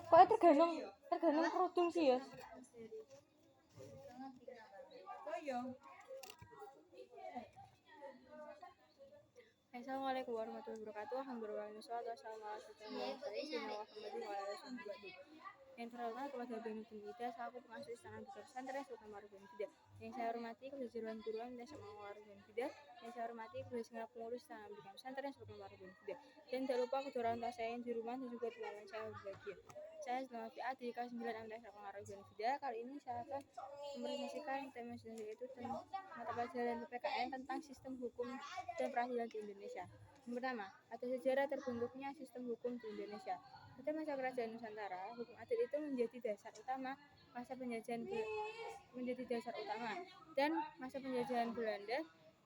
Kok tergantung kerudung sih ya. Assalamualaikum warahmatullahi wabarakatuh. Alhamdulillah yang terhormat kepada Benudin Ida selaku pengasuh Istana Duta Pesantren Sultan Marzuki Bida. Yang saya hormati kepada jajaran guruan dan semua warga Bida. Yang saya hormati kepada segala pengurus Istana Duta Pesantren Sultan Marzuki Bida. Dan tak lupa kedua orang tua saya yang di rumah dan juga teman saya berbahagia. Saya Selamat Fiat di kelas 9 MTS Sultan Marzuki Bida. Kali ini saya akan mempresentasikan tema studi yaitu mata pelajaran PPKN tentang sistem hukum dan peradilan di Indonesia. Yang pertama, ada sejarah terbentuknya sistem hukum di Indonesia. Pada masa kerajaan Nusantara, hukum adat itu menjadi dasar utama dan masa penjajahan Belanda,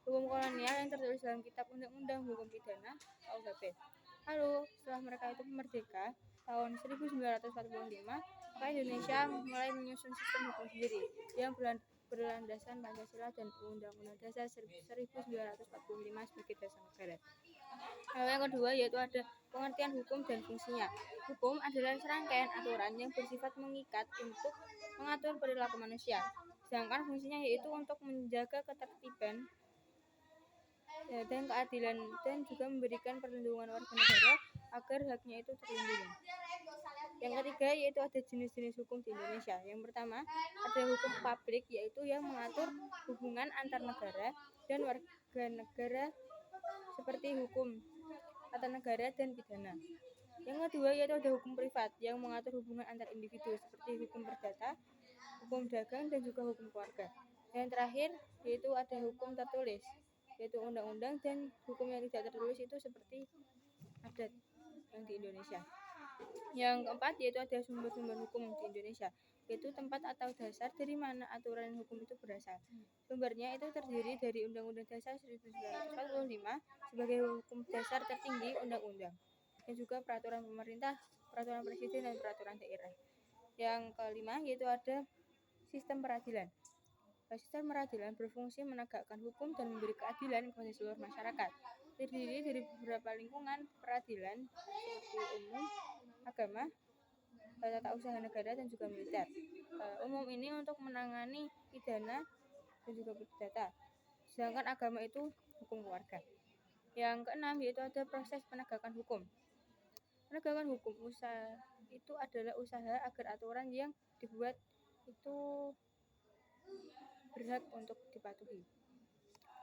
hukum kolonial yang tertulis dalam kitab Undang-Undang Hukum Pidana KUHP. Lalu, setelah mereka itu merdeka tahun 1945, maka Indonesia mulai menyusun sistem hukum sendiri yang berlandaskan Pancasila dan Undang-Undang Dasar 1945 sebagai dasar negara. Lalu yang kedua yaitu ada pengertian hukum dan fungsinya. Hukum adalah serangkaian aturan yang bersifat mengikat untuk mengatur perilaku manusia. Sedangkan fungsinya yaitu untuk menjaga ketertiban dan keadilan dan juga memberikan perlindungan warga negara agar haknya itu terlindungi. Yang ketiga yaitu ada jenis-jenis hukum di Indonesia. Yang pertama ada hukum publik yaitu yang mengatur hubungan antar negara dan warga negara seperti hukum tata negara dan pidana. Yang kedua yaitu ada hukum privat yang mengatur hubungan antar individu seperti hukum perdata, hukum dagang dan juga hukum keluarga. Yang terakhir yaitu ada hukum tertulis yaitu undang-undang dan hukum yang tidak tertulis itu seperti adat yang di Indonesia. Yang keempat yaitu ada sumber-sumber hukum di Indonesia yaitu tempat atau dasar dari mana aturan hukum itu berasal. Sumbernya itu terdiri dari Undang-Undang Dasar 1945 sebagai hukum dasar tertinggi undang-undang dan juga peraturan pemerintah, peraturan presiden dan peraturan daerah. Yang kelima yaitu ada sistem peradilan. Sistem peradilan berfungsi menegakkan hukum dan memberi keadilan kepada seluruh masyarakat. Terdiri dari beberapa lingkungan peradilan seperti umum, agama, tata usaha negara dan juga militer. Umum ini untuk menangani pidana dan juga perdata. Sedangkan agama itu hukum keluarga. Yang keenam yaitu ada proses penegakan hukum. Penegakan hukum itu adalah usaha agar aturan yang dibuat itu berhak untuk dipatuhi.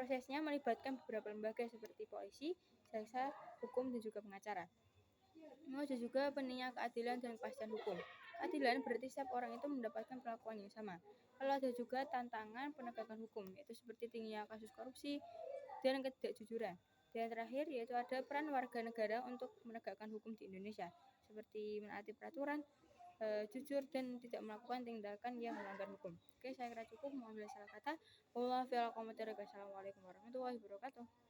Prosesnya melibatkan beberapa lembaga seperti polisi, jaksa, hukum dan juga pengacara. Ada juga pentingnya keadilan dan kepastian hukum. Keadilan berarti setiap orang itu mendapatkan perlakuan yang sama. Lalu ada juga tantangan penegakan hukum, yaitu seperti tingginya kasus korupsi dan ketidakjujuran. Dan yang terakhir yaitu ada peran warga negara untuk menegakkan hukum di Indonesia, seperti menaati peraturan, jujur dan tidak melakukan tindakan yang melanggar hukum. Oke, saya kira cukup. Mohon salah kata. Wassalamualaikum warahmatullahi wabarakatuh.